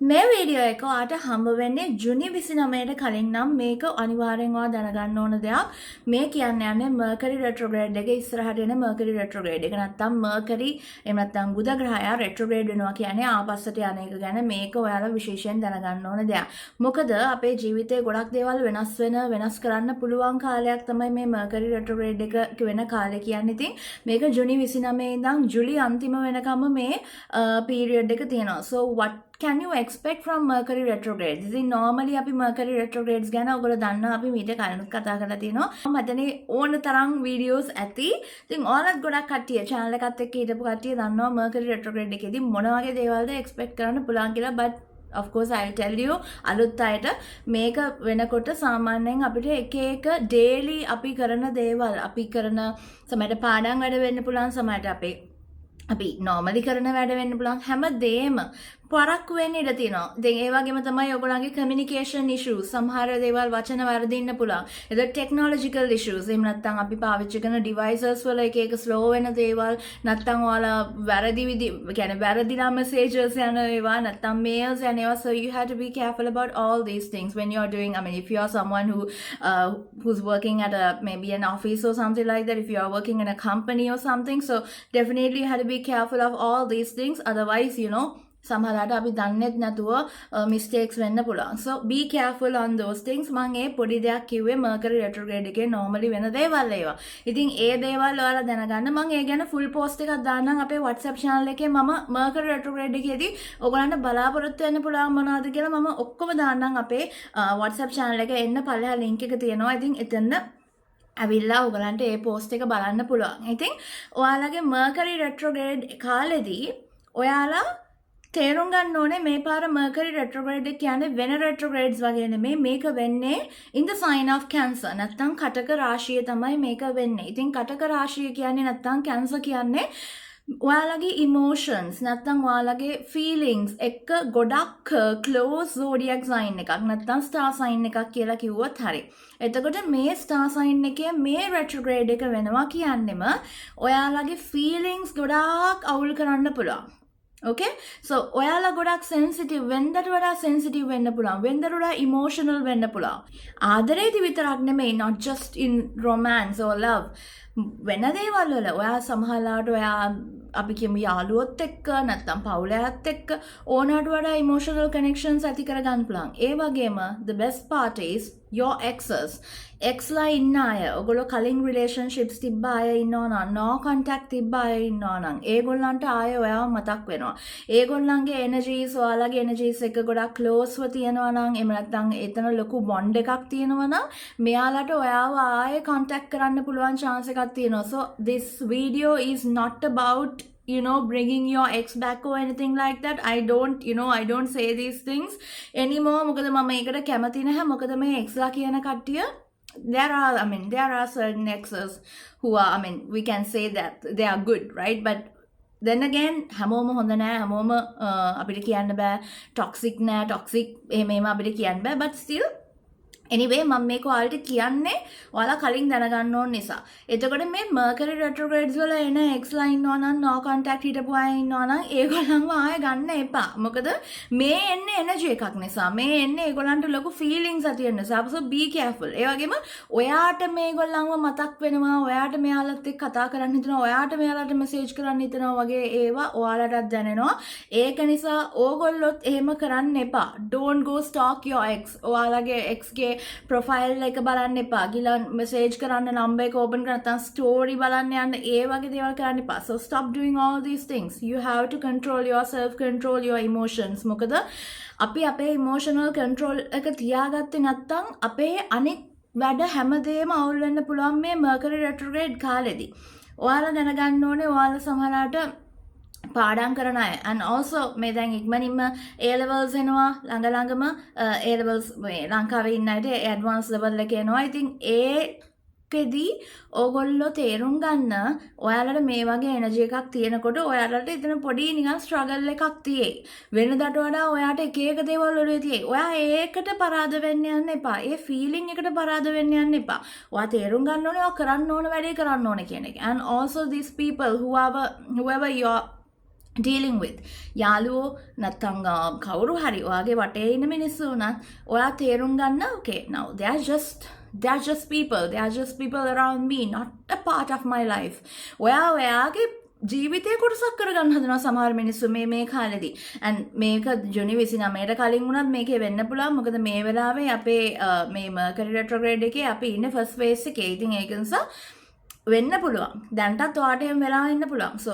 මේ වීඩියෝ එක ඔයාට හම්බ වෙන්නේ ජුනි 29ට කලින් නම් මේක අනිවාර්යෙන් ඔයා දැනගන්න ඕන දෙයක්. මේ කියන්නේ Mercury retrograde එක ඉස්සරහට එන Mercury retrograde එක නැත්තම් Mercury එහෙම නැත්තම් බුධ ග්‍රහයා retrograde වෙනවා කියන්නේ ආපස්සට යන එක ගැන මේක ඔයාලා විශේෂයෙන් දැනගන්න ඕන දෙයක්. මොකද අපේ ජීවිතේ ගොඩක් දේවල් වෙනස් කරන්න පුළුවන් කාලයක් තමයි මේ Mercury retrograde එක වෙන කාලය කියන්නේ. ඉතින් මේක ජුනි 29 ඉඳන් ජූලි අන්තිම වෙනකම් මේ period එක තියෙනවා. So what can you expect from Mercury retrograde? ඉතින් normally අපි Mercury retrogrades ගැන ඔයගොල්ලෝ දන්නවා අපි මීට කලිනුත් කතා කරලා තියෙනවා. මතනේ ඕන තරම් videos ඇති. ඉතින් ඕනත් ගොඩක් කට්ටිය channel එකත් එක්ක හිටපු කට්ටිය දන්නවා Mercury retrograde එකේදී මොන වගේ දේවල්ද expect කරන්න පුළුවන් කියලා. But of course I'll tell you අලුත් අයට මේක වෙනකොට සාමාන්‍යයෙන් අපිට එක එක daily අපි කරන දේවල් අපි කරන සමහරට පාඩම් වැඩ වෙන්න පුළුවන් සමහරට අපි normally කරන වැඩ වෙන්න පුළුවන් හැම දෙයක්ම පරක්කු වෙන්න ඉඩ තියෙනවා. දැන් ඒ වගේම තමයි ඔයගොල්ලන්ගේ communication issues සමහර දේවල් වචන වර්ධින්න පුළුවන්. ඒක technological issues. එහෙම නැත්නම් අපි පාවිච්චි කරන devices වල එක එක slow වෙන දේවල් නැත්නම් ඔයාලා වැරදිලා messages යන ඒවා නැත්නම් mails යන ඒවා. So you have to be careful about all these things when you're doing, I mean if you're someone who's working at maybe an office or something like that, if you are working in a company or something, so definitely you have to be careful of all these things. Otherwise, සමහරවිට අපි දන්නේත් නැතුව mistakes වෙන්න පුළුවන්. So be careful on those things. මම ඒ පොඩි දෙයක් කිව්වේ Mercury retrograde එකේ normally වෙන දේවල් ඒවා. ඉතින් ඒ දේවල් ඔයාලා දැනගන්න මම ඒ ගැන full post එකක් දාන්නම් අපේ WhatsApp channel එකේ. මම Mercury retrograde එකේදී ඔයගොල්ලන්ට බලාපොරොත්තු වෙන්න පුළුවන් මොනවද කියලා මම ඔක්කොම දාන්නම් අපේ WhatsApp channel එකේ. එන්න පළවෙනි link එක තියෙනවා. ඉතින් එතන ඇවිල්ලා ඔයගලන්ට ඒ post එක බලන්න පුළුවන්. ඉතින් ඔයාලගේ Mercury retrograde කාලෙදී ඔයාලා තේරුම් ගන්න ඕනේ මේ පාර Mercury retrograde කියන්නේ වෙන retrogrades වගේ නෙමෙයි. මේක වෙන්නේ in the sign of Cancer. නැත්තම් කටක රාශිය තමයි මේක වෙන්නේ. ඉතින් කටක රාශිය කියන්නේ නැත්තම් Cancer කියන්නේ ඔයාලගේ emotions නැත්තම් ඔයාලගේ feelings එක්ක ගොඩක් close zodiac sign එකක් නැත්තම් star sign එකක් කියලා කිව්වොත් හරි. එතකොට මේ star sign එකේ මේ retrograde එක වෙනවා කියන්නෙම ඔයාලගේ feelings ගොඩාක් අවුල් කරන්න පුළුවන්. Okay, so ඔයාලා ගොඩක් sensitive වෙන්නට වඩා sensitive වෙන්න පුළුවන්. වෙන්නට වඩා emotional වෙන්න පුළුවන්. ආදරේදී විතරක් නෙමෙයි, not just in romance or love. වෙන දේවල් වල ඔයා සමහරලාට ඔයා අපි කියමු යාළුවොත් එක්ක නැත්නම් පවුලයත් එක්ක ඕනකට වඩා emotional connections ඇති කරගන්න පුළුවන්. ඒ වගේම the best part is your exes. එක්ස්ලා ඉන්න අය, ඔයගොල්ලෝ කලින් relationships තිබ්බ අය ඉන්නවා නම්, no contact තිබ්බ අය ඉන්නවා නම්, ඒගොල්ලන්ට ආයෙ ඔයාව මතක් වෙනවා. ඒගොල්ලන්ගේ energies ඔයාලගේ energies එක ගොඩක් closeව තියෙනවා නම්, එහෙම නැත්නම් එතන ලොකු bond එකක් තියෙනවා නම්, මෙයාලට ඔයාව ආයෙ contact කරන්න පුළුවන් chance එකක් තියෙනවා. So this video is not about bringing your ex back or anything like that. I don't say these things anymore. මොකද මම ඒකට කැමති නැහැ. මොකද මේ එක්ස්ලා කියන කට්ටිය there are certain exes who are, we can say that they are good, right? But then again හැමෝම හොඳ නෑ, හැමෝම අපිට කියන්න බෑ toxic නෑ, toxic එහෙම අපිට කියන්න බෑ. But still anyway මම මේක ඔයාලට කියන්නේ ඔයාලා කලින් දැනගන්න ඕන නිසා. එතකොට මේ Mercury retrogrades වල එන එක්ස්ලා ඉන්නවා නම්, no contact හිටපු අය ඉන්නවා නම් ඒගොල්ලන්ව ආයෙ ගන්න එපා. මොකද මේ එන්නේ energy එකක් නිසා. මේ එන්නේ ඒගොල්ලන්ට ලොකු feelings ඇති වෙන නිසා. So be careful. ඒ වගේම ඔයාට මේගොල්ලන්ව මතක් වෙනවා, ඔයාට මෙයාලත් එක්ක කතා කරන්න හිතෙනවා, ඔයාට මෙයාලට message කරන්න හිතෙනවා වගේ ඒවා ඔයාලටත් දැනෙනවා. ඒක නිසා ඕගොල්ලොත් එහෙම කරන්න එපා. Don't go stalk your ex. ඔයාලගේ ex ගේ ප්‍රොෆයිල් එක බලන්න එපා. ගිහලා මෙසේජ් කරන්න, නම්බර් එක ඕපන් කරලා නැත්නම් ස්ටෝරි බලන්න යන්න, ඒ වගේ දේවල් කරන්න එපා. So stop doing all these things. You have to control yourself, control your emotions. මොකද අපි අපේ emotional control එක තියාගත්තේ නැත්නම් අපේ අනෙක් වැඩ හැමදේම අවුල් වෙන්න පුළුවන් මේ Mercury retrograde කාලෙදී. ඔයාලා දැනගන්න ඕනේ ඔයාලා සමහරවිට පාඩම් කරන අය and also මේ දැන් ඉක්මනින්ම A levels එනවා ළඟම A levels මේ ලංකාවේ ඉන්න අයට advanced level එක එනවා. ඉතින් ඒකෙදී ඕගොල්ලෝ තේරුම් ගන්න ඔයාලට මේ වගේ එනර්ජි එකක් තියෙනකොට ඔයාලට එතන පොඩි නිකන් struggle එකක් තියෙයි. වෙනදාට වඩා ඔයාට එක එක දේවල් වල තියෙයි. ඔයා ඒකට පරාද වෙන්න යන්න එපා. ඒ feeling එකට පරාද වෙන්න යන්න එපා. ඔයා තේරුම් ගන්න ඕනේ ඔයා කරන්න ඕන වැඩේ කරන්න ඕනේ කියන එක. And also these people whoever you are dealing with යාළුවෝ නැත්තම් කවුරු හරි ඔයාගේ වටේ ඉන්න මිනිස්සු උනත් ඔයා තේරුම් ගන්න okay now they're just people around me, not a part of my life. ඔයාගේ ජීවිතේ කොටසක් කරගන්න හදනවා සමහර මිනිස්සු මේ කාලෙදී. and මේක ජුනි 29ට කලින් වුණත් මේකේ වෙන්න පුළුවන්. මොකද මේ වෙලාවේ අපේ මේ Mercury retrograde එකේ අපි ඉන්නේ first phase එකේ. ඉතින් ඒක නිසා වෙන්න පුළුවන්. දැන්ටත් ඔයාට එහෙම වෙලා ඉන්න පුළුවන්. so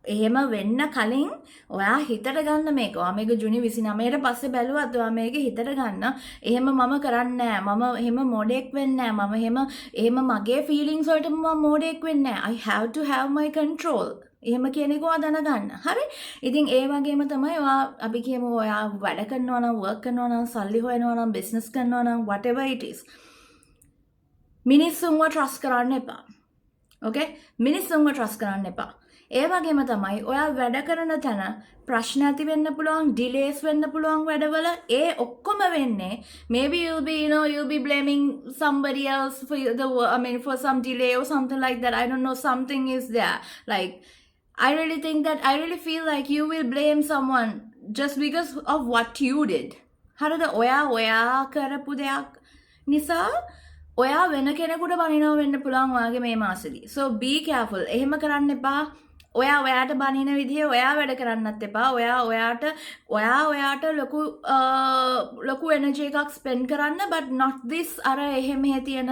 එහෙම වෙන්න කලින් ඔයා හිතට ගන්න මේක. ඔයා මේක ජුනි 29ට පස්සේ බැලුවත් ඔයා මේක හිතට ගන්න. එහෙම මම කරන්නේ නැහැ. මම එහෙම මොඩෙක් වෙන්නේ නැහැ. මම එහෙම මගේ ෆීලිංග්ස් වලට මම මොඩෙක් වෙන්නේ නැහැ. I have to have my control. එහෙම කියන එක ඔයා දැනගන්න. හරි? ඉතින් ඒ වගේම තමයි ඔයා අපි කියමු ඔයා වැඩ කරනවා නම්, work කරනවා නම්, සල්ලි හොයනවා නම්, business කරනවා නම්, whatever it is. මිනිස්සුන්ව trust කරන්න එපා. okay? මිනිස්සුන්ව trust කරන්න එපා. ඒ වගේම තමයි ඔයා වැඩ කරන තැන ප්‍රශ්න ඇති වෙන්න පුළුවන්, delays වෙන්න පුළුවන් වැඩවල. ඒ ඔක්කොම වෙන්නේ maybe you'll be blaming somebody else for some delay or something like that. I don't know, something is there. Like I really feel like you will blame someone just because of what you did. හරිද? ඔයා කරපු දෙයක් නිසා ඔයා වෙන කෙනෙකුට බනිනවා වෙන්න පුළුවන් ඔයාගේ මේ මාසෙදී. So be careful. එහෙම කරන්න එපා. ඔයාට බනින විදිහේ ඔයා වැඩ කරන්නත් එපා. ඔයාට ලොකු එනර්ජි එකක් ස්පෙන්ඩ් කරන්න, but not this අර එහෙම තියෙන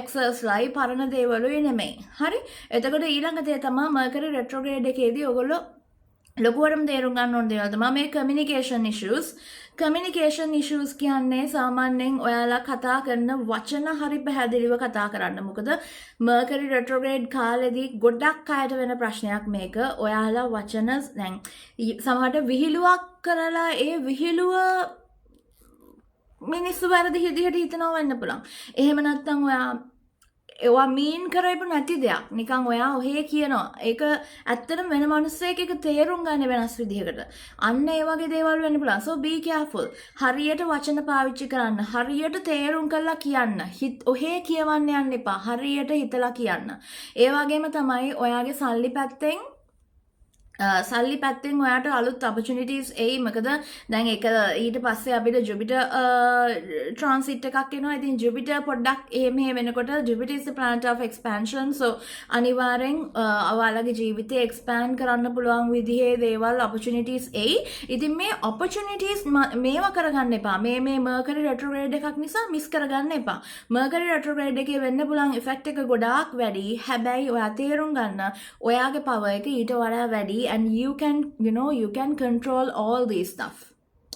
එක්සස් ලයි පරණ දේවලුයි නෙමෙයි. හරි? එතකොට ඊළඟ දේ තමයි Mercury retrograde එකේදී ඔයගොල්ලෝ ලොකුවටම තේරුම් ගන්න ඕන දේවල් තමයි මේ communication issues කියන්නේ සාමාන්‍යයෙන් ඔයාලා කතා කරන වචන හරි පැහැදිලිව කතා කරන්න. මොකද Mercury retrograde කාලෙදී ගොඩක් අයට වෙන ප්‍රශ්නයක් මේක. ඔයාලා වචන දැන් සමහරට විහිළුවක් කරලා ඒ විහිළුව මිනිස්සු වැරදි විදිහට හිතනවා වෙන්න පුළුවන්. එහෙම නැත්නම් ඔයා මීන් කරයිපු නැති දෙයක් නිකන් ඔයා ඔහේ කියනවා. ඒක ඇත්තටම වෙන මිනිස්සෙක් එක තේරුම් ගන්න වෙනස් විදිහකට. අන්න ඒ වගේ දේවල් වෙන්න පුළුවන්. So be careful. හරියට වචන පාවිච්චි කරන්න. හරියට තේරුම් කරලා කියන්න. ඔහේ කියවන්න යන්න එපා. හරියට හිතලා කියන්න. ඒ වගේම තමයි ඔයාගේ සල්ලි පැත්තෙන් ඔයාට අලුත් opportunities එයි. මොකද දැන් ඒක ඊට පස්සේ අපිට Jupiter transit එකක් එනවා. ඉතින් Jupiter පොඩ්ඩක් එහෙම වෙනකොට Jupiter is the planet of expansion. so අනිවාර්යෙන් ඔයාලගේ ජීවිතේ expand කරන්න පුළුවන් විදිහේ දේවල් opportunities එයි. ඉතින් මේ opportunities මේවා කරගන්න එපා. මේ Mercury retrograde එකක් නිසා miss කරගන්න එපා. Mercury retrograde එකේ වෙන්න පුළුවන් effect එක ගොඩාක් වැඩි. හැබැයි ඔයා තේරුම් ගන්න ඔයාගේ power එක ඊට වඩා වැඩි. and you can control all these stuff.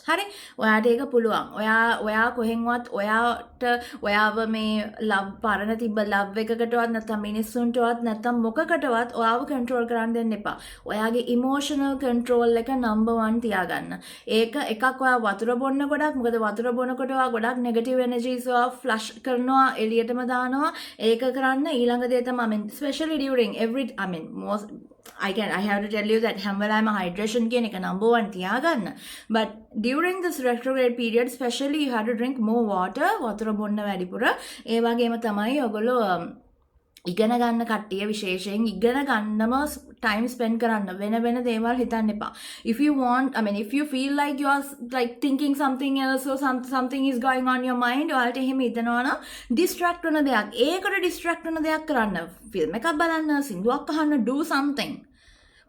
හරි? ඔයාට ඒක පුළුවන්. ඔයා කොහෙන්වත් ඔයාව මේ පරණ තිබ්බ ලව් එකකටවත් නැත්නම් මිනිස්සුන්ටවත් නැත්නම් මොකකටවත් ඔයාව කන්ට්‍රෝල් කරන්න දෙන්න එපා. ඔයාගේ ඉමෝෂනල් කන්ට්‍රෝල් එක නම්බර් 1 තියාගන්න. ඒක එකක් ඔයා වතුර බොන්න මොකද වතුර බොනකොට ඔයා ගොඩක් නෙගටිව් එනර්ජිස් ඔයා ෆ්ලෂ් කරනවා, එළියටම දානවා. ඒක කරන්න ඊළඟ දේ තමයි especially during I have to tell you that හැම වෙලාවෙම hydration කියන එක number 1 තියාගන්න. But during this retrograde period, especially you have to drink more water. වතුර බොන්න වැඩිපුර. ඒ වගේම තමයි ඔයගොල්ලෝ ඉගෙන ගන්න කට්ටිය විශේෂයෙන් ඉගෙන ගන්නම time spend කරන්න. වෙන දේවල් හිතන්න එපා. If you feel like you are like thinking something else or something is going on your mind, ඔයාලට එහෙම හිතනවා නම් distract වෙන දෙයක්. ඒකට distract වෙන දෙයක් කරන්න. film එකක් බලන්න, සින්දුවක් අහන්න, do something.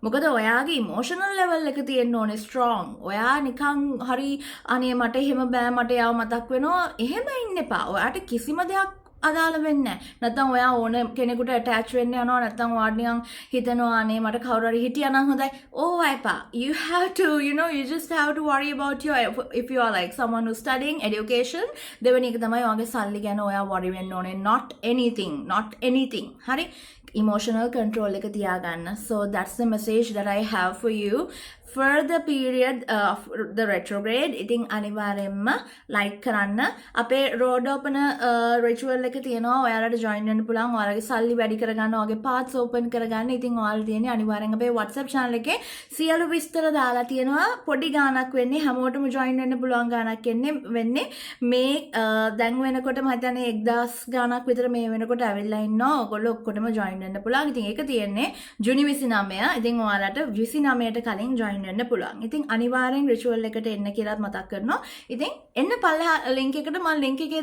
මොකද ඔයාගේ emotional level එක තියෙන්න ඕනේ strong. ඔයා නිකන් හරි අනේ මට එහෙම බෑ මට යාව මතක් වෙනවා එහෙම ඉන්න එපා. ඔයාට කිසිම දෙයක් අදාළ වෙන්නේ නැහැ. නැත්නම් ඔයා ඕන කෙනෙකුට attach වෙන්න යනවා. නැත්නම් ඔයාට නිකන් හිතනවා අනේ මට කවුරු හරි හිටියා නම් හොඳයි. එපා. You have to, you just have to worry about if you are like someone who's studying education. දෙවෙනි එක තමයි ඔයාගේ සල්ලි ගැන ඔයා worry වෙන්න ඕනේ. Not anything. හරි? Emotional control එක තියාගන්න. So that's the message that I have for you further period of the retrograde. ඉතින් අනිවාර්යෙන්ම like කරන්න. අපේ road opener ritual එක තියෙනවා. ඔයාලට join වෙන්න පුළුවන්. ඔයාලගේ සල්ලි වැඩි කරගන්න, ඔයාගේ paths open කරගන්න. ඉතින් ඔයාලා තියෙන්නේ අනිවාර්යෙන් අපේ WhatsApp channel එකේ සියලු විස්තර දාලා තියෙනවා. පොඩි ගාණක් වෙන්නේ හැමෝටම join වෙන්න පුළුවන් ගාණක් වෙන්නේ මේ දැන් වෙනකොට මම හිතන්නේ 1000 ගාණක් විතර මේ වෙනකොට ඇවිල්ලා ඉන්නවා. ඔයගොල්ලෝ ඔක්කොටම join වෙන්න පුළුවන්. ඉතින් ඒක තියෙන්නේ ජුනි 29. ඉතින් ඔයාලට 29ට කලින් join වෙන්න පුළුවන්. ඉතින් අනිවාර්යෙන් ritual එකට එන්න කියලාත් මතක් කරනවා. ඉතින් එන්න පල්ලෙහා link එකට මම link එකේ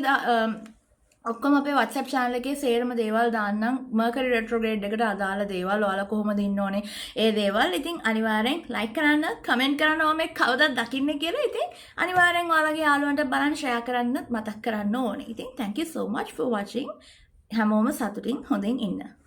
ඔක්කොම අපේ WhatsApp channel එකේ සේරම දේවල් දාන්නම්. Mercury retrograde එකට අදාළ දේවල් ඔයාලා කොහොමද ඉන්න ඕනේ ඒ දේවල්. ඉතින් අනිවාර්යෙන් like කරන්න, comment කරන්න ඕනේ කවදද දකින්නේ කියලා. ඉතින් අනිවාර්යෙන් ඔයාලගේ යාළුවන්ට බලන්න share කරන්න මතක් කරන්න ඕනේ. ඉතින් thank you so much for watching. හැමෝම සතුටින් හොඳින් ඉන්න.